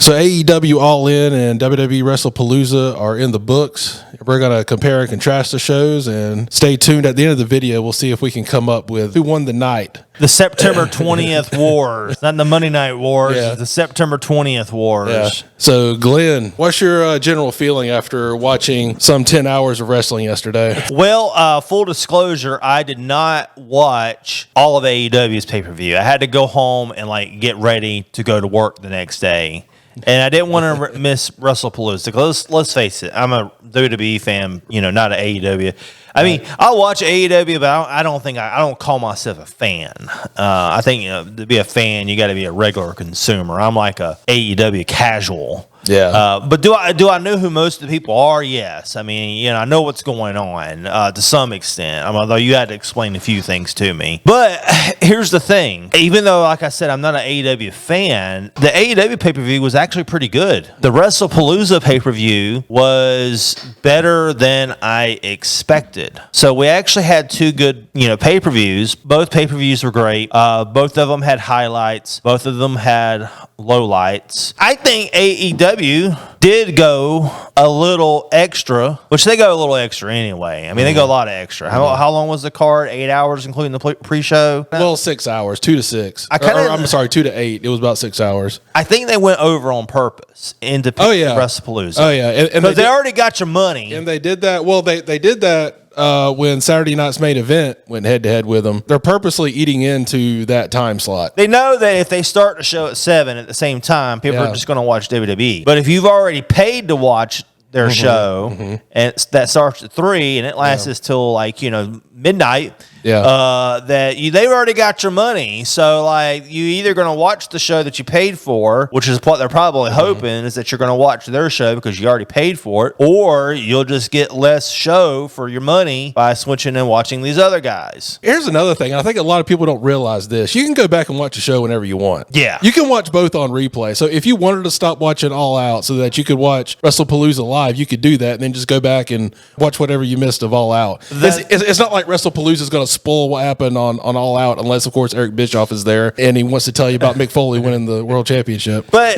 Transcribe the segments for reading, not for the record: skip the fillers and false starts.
So AEW All In and WWE Wrestlepalooza are in the books. We're going to compare and contrast the shows, and stay tuned. At the end of the video, we'll see if we can come up with who won the night. The September 20th Wars, not the Monday Night Wars, the September 20th Wars. Yeah. So, Glenn, what's your general feeling after watching some 10 hours of wrestling yesterday? Well, full disclosure, I did not watch all of AEW's pay-per-view. I had to go home and get ready to go to work the next day. And I didn't want to miss Wrestlepalooza. Let's face it, I'm a WWE fan, not an AEW. I mean, I'll watch AEW, but I don't call myself a fan. I think to be a fan, you got to be a regular consumer. I'm like a AEW casual. Yeah. But do I know who most of the people are? Yes. I mean, I know what's going on to some extent. Although you had to explain a few things to me. But here's the thing. Even though, like I said, I'm not an AEW fan, the AEW pay-per-view was actually pretty good. The Wrestlepalooza pay-per-view was better than I expected. So we actually had two good, pay-per-views. Both pay-per-views were great. Both of them had highlights. Both of them had lowlights. I think AEW did go a little extra, which they go a little extra anyway. I mean, they go a lot of extra. How long was the card? 8 hours, including the pre-show? Well, 6 hours, 2 to 6. I'm sorry, 2 to 8. It was about 6 hours. I think they went over on purpose into Wrestlepalooza. Oh, yeah. Because they already got your money. And they did that. Well, they did that when Saturday night's main event went head-to-head with them. They're purposely eating into that time slot. They know that if they start the show at 7 at the same time, people are just going to watch WWE. But if you've already paid to watch their show, and that starts at 3 and it lasts till midnight, they've already got your money. So you either going to watch the show that you paid for, which is what they're probably hoping is that you're going to watch their show because you already paid for it, or you'll just get less show for your money by switching and watching these other guys. Here's another thing. I think a lot of people don't realize this. You can go back and watch a show whenever you want. Yeah. You can watch both on replay. So if you wanted to stop watching All Out so that you could watch Wrestlepalooza live, you could do that and then just go back and watch whatever you missed of All Out. It's not like Wrestlepalooza is going to spoil what happened on All Out, unless of course Eric Bischoff is there and he wants to tell you about Mick Foley winning the World Championship. But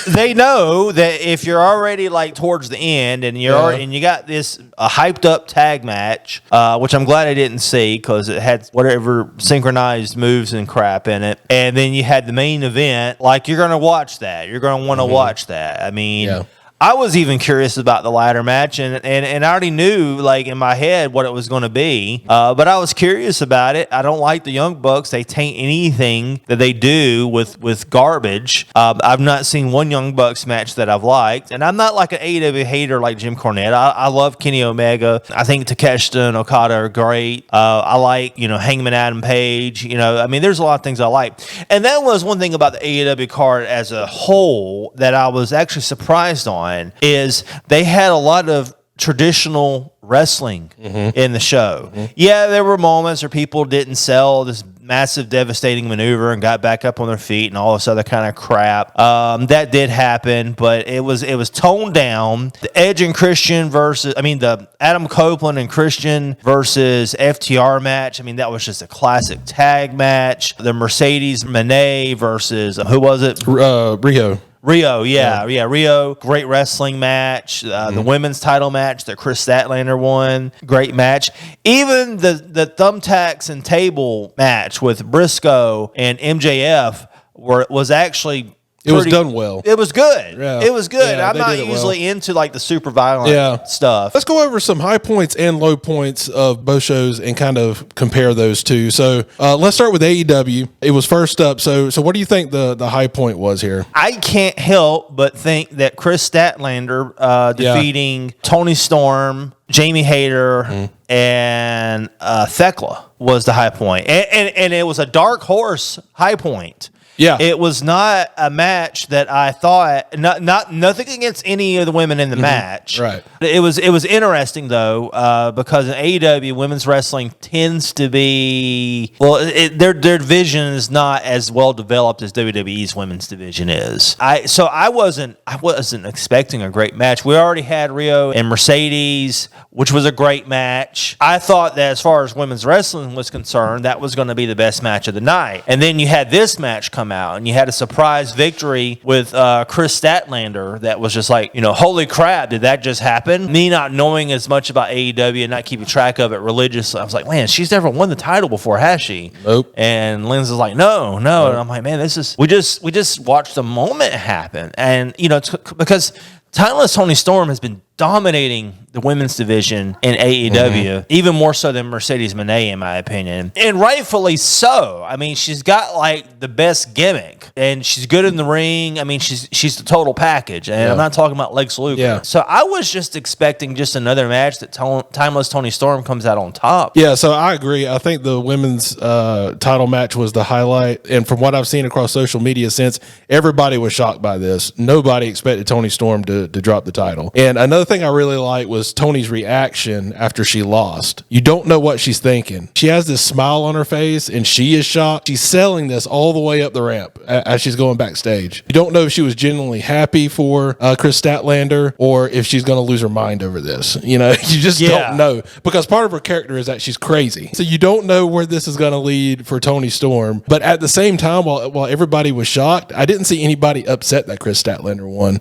they know that if you're already towards the end and and you got this hyped up tag match, which I'm glad I didn't see because it had whatever synchronized moves and crap in it, and then you had the main event, you're going to watch that. You're going to want to watch that. I mean. I was even curious about the ladder match, and I already knew, in my head, what it was going to be. But I was curious about it. I don't like the Young Bucks. They taint anything that they do with garbage. I've not seen one Young Bucks match that I've liked, and I'm not like an AEW hater like Jim Cornette. I love Kenny Omega. I think Takeshita and Okada are great. I like, Hangman Adam Page. There's a lot of things I like. And that was one thing about the AEW card as a whole that I was actually surprised on. Is they had a lot of traditional wrestling in the show. Yeah, there were moments where people didn't sell this massive devastating maneuver and got back up on their feet and all this other kind of crap. That did happen, but it was toned down. The Edge and Christian the Adam Copeland and Christian versus FTR match. That was just a classic tag match. The Mercedes Moné versus who was it? Rio, Rio, great wrestling match. The women's title match that Chris Statlander won, great match. Even the thumbtacks and table match with Briscoe and MJF was actually. It was done well. It was good. Yeah. It was good. Yeah, I'm not usually into the super violent stuff. Let's go over some high points and low points of both shows and kind of compare those two. So let's start with AEW. It was first up. So what do you think the high point was here? I can't help but think that Chris Statlander defeating Tony Storm, Jamie Hayter, and Thekla was the high point. And it was a dark horse high point. Yeah, it was not a match that I thought. Nothing against any of the women in the match. Right. It was interesting though because in AEW women's wrestling tends to be their division is not as well developed as WWE's women's division is. I wasn't expecting a great match. We already had Rio and Mercedes, which was a great match. I thought that as far as women's wrestling was concerned, that was going to be the best match of the night. And then you had this match come come out, and you had a surprise victory with Chris Statlander that was just like, holy crap, did that just happen? Me not knowing as much about AEW and not keeping track of it religiously, I was like, man, she's never won the title before, has she? Nope. And Lynn's is like, no. And I'm like, man, we just watched the moment happen. And, it's because Timeless Tony Storm has been dominating the women's division in AEW, even more so than Mercedes Moné, in my opinion. And rightfully so. I mean, she's got like the best gimmick, and she's good in the ring. I mean, she's the total package, and I'm not talking about Lex Luger. Yeah. So I was just expecting just another match that Timeless Tony Storm comes out on top. Yeah, so I agree. I think the women's title match was the highlight, and from what I've seen across social media since, everybody was shocked by this. Nobody expected Tony Storm to drop the title. And another thing I really liked was Tony's reaction after she lost. You don't know what she's thinking. She has this smile on her face, and she is shocked. She's selling this all the way up the ramp as she's going backstage. You don't know if she was genuinely happy for Chris Statlander or if she's going to lose her mind over this. You just don't know, because part of her character is that she's crazy. So you don't know where this is going to lead for Tony Storm. But at the same time, while everybody was shocked, I didn't see anybody upset that Chris Statlander won.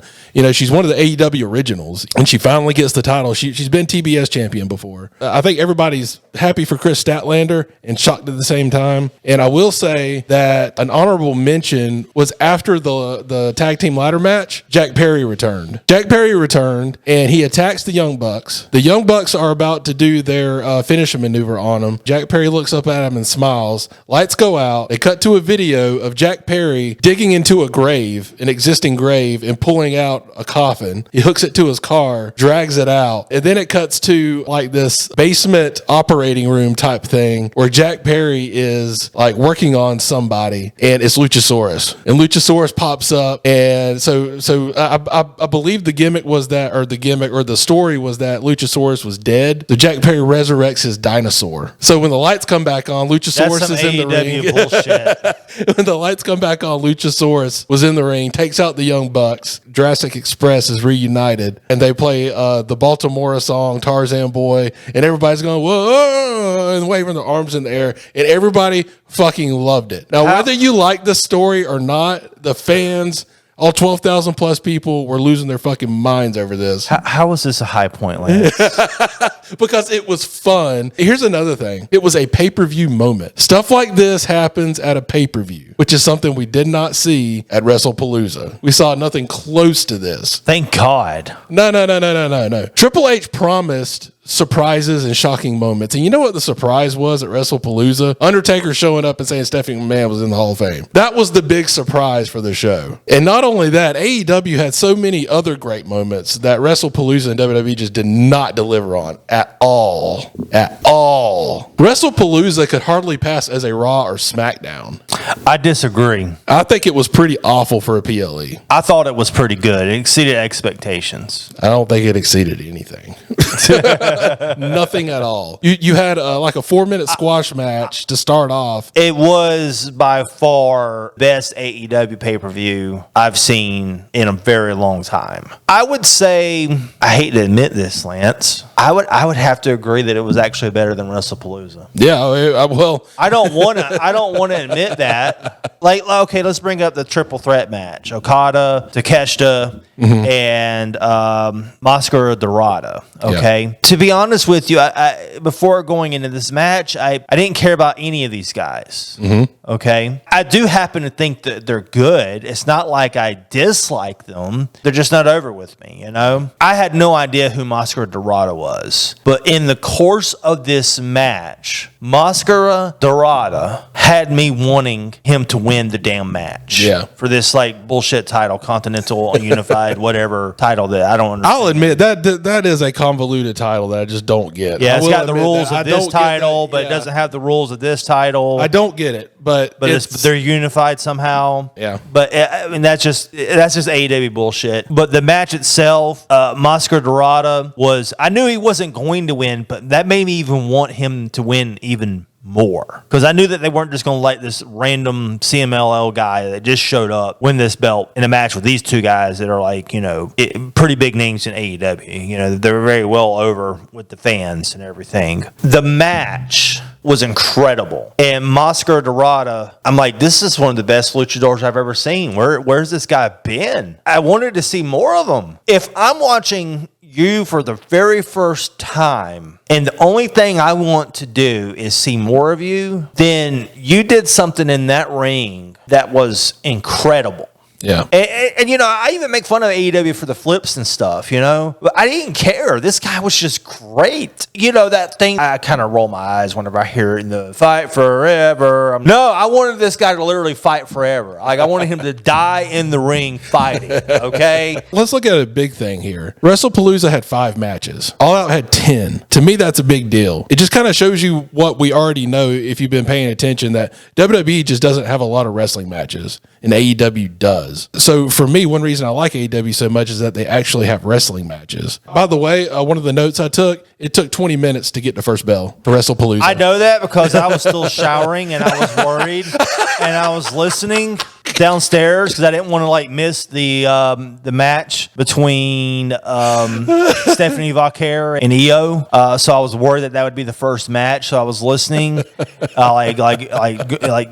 She's one of the AEW originals, and she finally gets the title. She's been TBS champion before. I think everybody's happy for Chris Statlander and shocked at the same time. And I will say that an honorable mention was after the tag team ladder match, Jack Perry returned. Jack Perry returned, and he attacks the Young Bucks. The Young Bucks are about to do their finishing maneuver on him. Jack Perry looks up at him and smiles. Lights go out. They cut to a video of Jack Perry digging into a grave, an existing grave, and pulling out a coffin. He hooks it to his car, drags it out, and then it cuts to like this basement operating room type thing where Jack Perry is like working on somebody, and it's Luchasaurus. And Luchasaurus pops up, and so I believe the gimmick was that, or the story was that Luchasaurus was dead. So Jack Perry resurrects his dinosaur. So when the lights come back on, Luchasaurus is in the ring. Bullshit. When the lights come back on, Luchasaurus was in the ring, takes out the Young Bucks. Jurassic Express is reunited, and they play the Baltimore song Tarzan Boy, and everybody's going whoa and waving their arms in the air, and everybody fucking loved it. Now, whether you like the story or not, the fans, all 12,000 plus people, were losing their fucking minds over this. How was this a high point, Lance? Because it was fun. Here's another thing. It was a pay-per-view moment. Stuff like this happens at a pay-per-view, which is something we did not see at WrestlePalooza. We saw nothing close to this. Thank God. No. Triple H promised surprises and shocking moments. And you know what the surprise was at WrestlePalooza? Undertaker showing up and saying Stephanie McMahon was in the Hall of Fame. That was the big surprise for the show. And not only that, AEW had so many other great moments that WrestlePalooza and WWE just did not deliver on at all. At all. WrestlePalooza could hardly pass as a Raw or SmackDown. I disagree. I think it was pretty awful for a PLE. I thought it was pretty good. It exceeded expectations. I don't think it exceeded anything. Nothing at all. You had like a 4-minute squash match to start off. It was by far best AEW pay-per-view I've seen in a very long time. I would say, I hate to admit this, Lance, I would have to agree that it was actually better than WrestlePalooza. Yeah, well, I don't want to admit that. Like, okay, let's bring up the triple threat match: Okada, Takeshita, and Mascara Dorada. Okay, yeah. To be honest with you, I before going into this match, I didn't care about any of these guys. Okay, I do happen to think that they're good. It's not like I dislike them. They're just not over with me. I had no idea who Mascara Dorada was, but in the course of this match, Mascara Dorada had me wanting him to win the damn match. Yeah. For this like bullshit title, Continental Unified, whatever title that I don't understand. I'll admit that is a convoluted title that I just don't get. Yeah, it's got the rules of this title, but it doesn't have the rules of this title. I don't get it, but they're unified somehow. Yeah. But I mean, that's just AEW bullshit. But the match itself, Mascara Dorada I knew he wasn't going to win, but that made me even want him to win even more, because I knew that they weren't just going to let this random CMLL guy that just showed up win this belt in a match with these two guys that are like, pretty big names in AEW. They're very well over with the fans and everything. The match was incredible. And Mascara Dorada, I'm like, this is one of the best luchadors I've ever seen. Where's this guy been? I wanted to see more of him. If I'm watching you for the very first time, and the only thing I want to do is see more of you, then you did something in that ring that was incredible. Yeah. And I even make fun of AEW for the flips and stuff, but I didn't care. This guy was just great. That thing, I kind of roll my eyes whenever I hear it in the fight forever. No, I wanted this guy to literally fight forever. Like, I wanted him to die in the ring fighting, okay? Let's look at a big thing here. WrestlePalooza had 5 matches. All Out had 10. To me, that's a big deal. It just kind of shows you what we already know if you've been paying attention, that WWE just doesn't have a lot of wrestling matches, and AEW does. So for me, one reason I like AEW so much is that they actually have wrestling matches. By the way, one of the notes I took, it took 20 minutes to get the first bell for WrestlePalooza. I know that because I was still showering and I was worried and I was listening downstairs because I didn't want to miss the match between Stephanie Vaquer and Io. So I was worried that would be the first match. So I was listening, like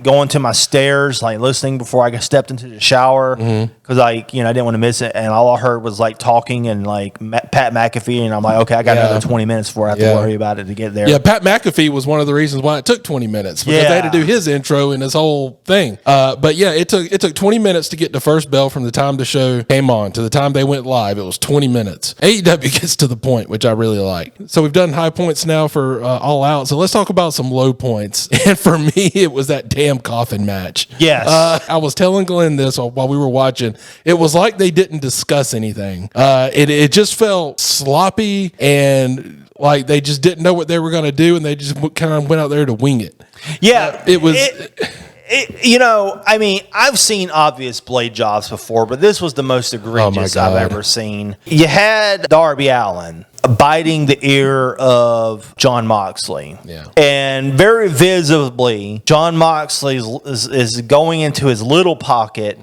going to my stairs, listening before I stepped into the shower because I didn't want to miss it. And all I heard was talking and Pat McAfee, and I'm like, okay, I got another 20 minutes before I have to worry about it to get there. Yeah, Pat McAfee was one of the reasons why it took 20 minutes because they had to do his intro and his whole thing. But yeah, it took 20 minutes to get the first bell from the time the show came on to the time they went live. It was 20 minutes. AEW gets to the point, which I really like. So we've done high points now for All Out. So let's talk about some low points. And for me, it was that damn coffin match. Yes. I was telling Glenn this while we were watching. It was like they didn't discuss anything. It just felt sloppy and like they just didn't know what they were going to do, and they just kind of went out there to wing it. Yeah. It was... I've seen obvious blade jobs before, but this was the most egregious I've ever seen. You had Darby Allin biting the ear of Jon Moxley. Yeah. And very visibly, Jon Moxley is going into his little pocket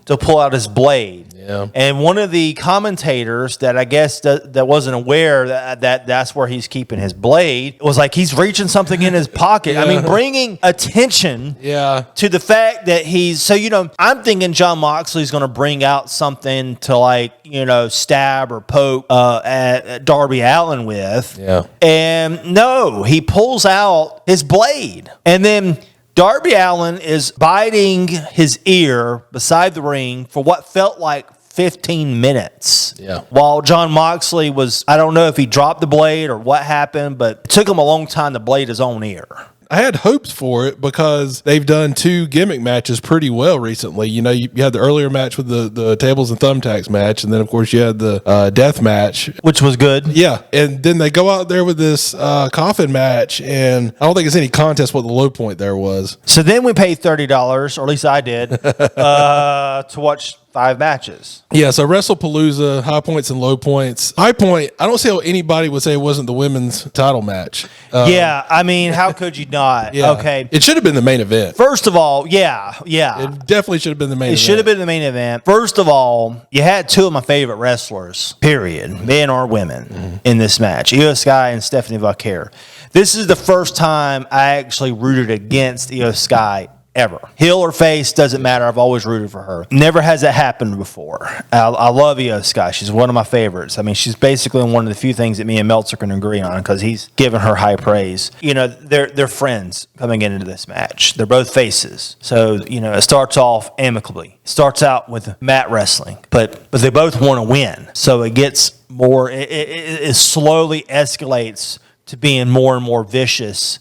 to pull out his blade. Yeah. And one of the commentators that I guess that wasn't aware that that's where he's keeping his blade was like, he's reaching something in his pocket. Yeah. I mean, bringing attention to the fact that I'm thinking Jon Moxley's going to bring out something to stab or poke at Darby Allin with. Yeah. And no, he pulls out his blade. And then Darby Allin is biting his ear beside the ring for what felt like 15 minutes. Yeah. While Jon Moxley I don't know if he dropped the blade or what happened, but it took him a long time to blade his own ear. I had hopes for it because they've done 2 gimmick matches pretty well recently. You had the earlier match with the tables and thumbtacks match, and then, of course, you had the death match. Which was good. Yeah, and then they go out there with this coffin match, and I don't think it's any contest what the low point there was. So then we paid $30, or at least I did, to watch 5 matches. Yeah, so WrestlePalooza, high points and low points. High point, I don't see how anybody would say it wasn't the women's title match. How could you not? Yeah. Okay. It should have been the main event. First of all, yeah. It definitely should have been the main event. It should have been the main event. First of all, you had 2 of my favorite wrestlers, period, men or women, in this match, Io Sky and Stephanie Vaquer. This is the first time I actually rooted against Io Sky ever. Heel or face, doesn't matter. I've always rooted for her. Never has that happened before. I love Io Sky. She's one of my favorites. I mean, she's basically one of the few things that me and Meltzer can agree on because he's given her high praise. They're friends coming into this match. They're both faces. So, it starts off amicably. It starts out with mat wrestling, but they both want to win. So it gets more, it slowly escalates to being more and more vicious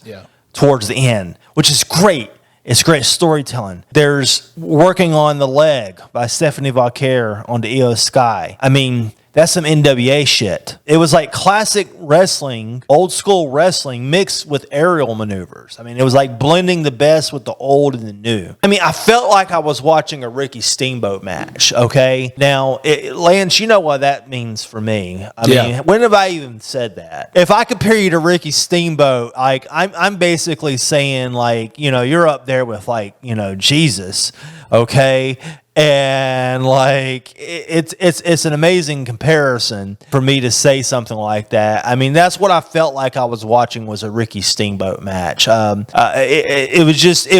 towards the end, which is great. It's great storytelling. There's working on the leg by Stephanie Vaquer onto Io Sky. I mean, that's some NWA shit. It was like classic wrestling, old school wrestling mixed with aerial maneuvers. I mean, it was like blending the best with the old and the new. I mean, I felt like I was watching a Ricky Steamboat match, okay? Now, Lance, you know what that means for me. I mean, when have I even said that? If I compare you to Ricky Steamboat, I'm basically saying you're up there with Jesus, okay? And like it's an amazing comparison for me to say something like that. I mean, that's what I felt like I was watching was a Ricky Steamboat match. It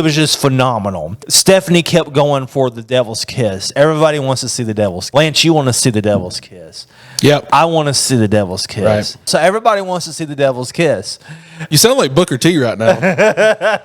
was just phenomenal. Stephanie kept going for the Devil's Kiss. Everybody wants to see the Devil's. Lance, you want to see the Devil's Kiss. Yep. I want to see the Devil's Kiss. Right. So everybody wants to see the Devil's Kiss. You sound like Booker T right now.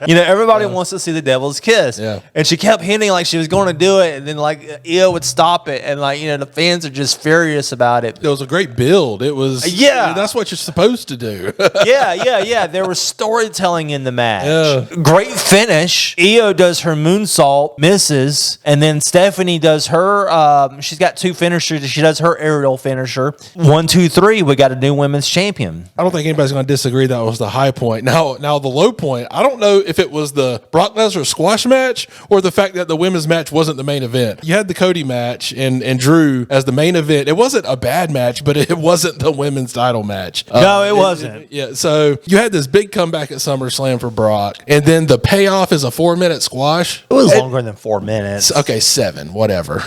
Everybody wants to see the Devil's Kiss. Yeah. And she kept hinting like she was going to do it, and then like Io would stop it, and like the fans are just furious about it. It was a great build. It was that's what you're supposed to do. Yeah. There was storytelling in the match. Yeah. Great finish. Io does her moonsault, misses, and then Stephanie does her. She's got two finishers. She does her aerial finisher. 1, 2, 3. We got a new women's champion. I don't think anybody's going to disagree that was the high point. Now the low point. I don't know if it was the Brock Lesnar squash match or the fact that the women's match wasn't the main event. You had the Cody match and Drew as the main event. It wasn't a bad match, but it wasn't the women's title match. No, it wasn't. So you had this big comeback at SummerSlam for Brock, and then the payoff is a 4-minute squash. It was longer than 4 minutes. Okay, 7, whatever.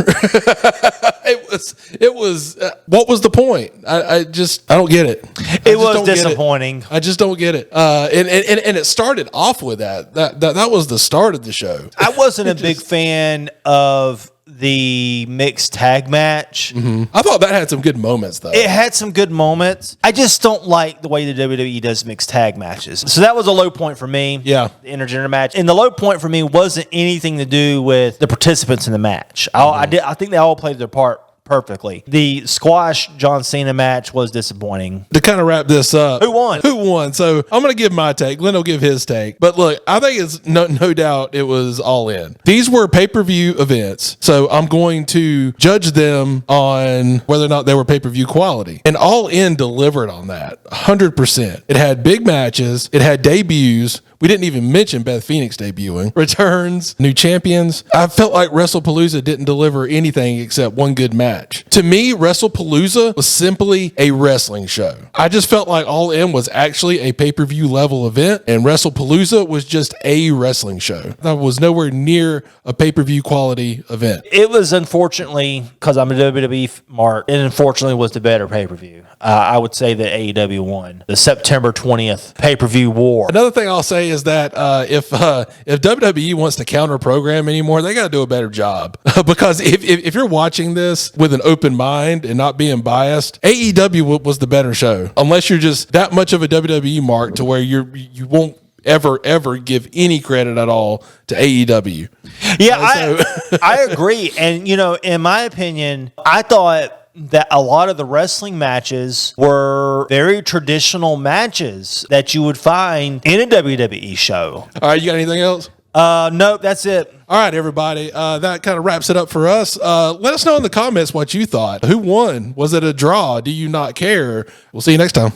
It was. What was the point? I don't get it. It was disappointing. I just don't get it. And it started off with that. That was the start of the show. I wasn't a big fan of the mixed tag match. Mm-hmm. I thought that had some good moments, though. It had some good moments. I just don't like the way the WWE does mixed tag matches. So that was a low point for me. Yeah. The intergender match. And the low point for me wasn't anything to do with the participants in the match. I think they all played their part perfectly. The squash John Cena match was disappointing. To kind of wrap this up, who won? So I'm going to give my take. Glenn will give his take. But look, I think it's no doubt it was All In. These were pay-per-view events, so I'm going to judge them on whether or not they were pay-per-view quality. And All In delivered on that 100%. It had big matches. It had debuts. We didn't even mention Beth Phoenix debuting. Returns, new champions. I felt like WrestlePalooza didn't deliver anything except one good match. To me, WrestlePalooza was simply a wrestling show. I just felt like All In was actually a pay-per-view level event, and WrestlePalooza was just a wrestling show. That was nowhere near a pay-per-view quality event. It was, unfortunately, because I'm a WWE mark, it unfortunately was the better pay-per-view. I would say that AEW won the September 20th pay-per-view war. Another thing I'll say is that if WWE wants to counter program anymore, they got to do a better job. Because if you're watching this with an open mind and not being biased, AEW was the better show. Unless you're just that much of a WWE mark to where you won't ever give any credit at all to AEW. Yeah, I agree. And in my opinion, I thought that a lot of the wrestling matches were very traditional matches that you would find in a WWE show. All right, you got anything else? Nope, that's it. All right, everybody. That kind of wraps it up for us. Let us know in the comments what you thought. Who won? Was it a draw? Do you not care? We'll see you next time.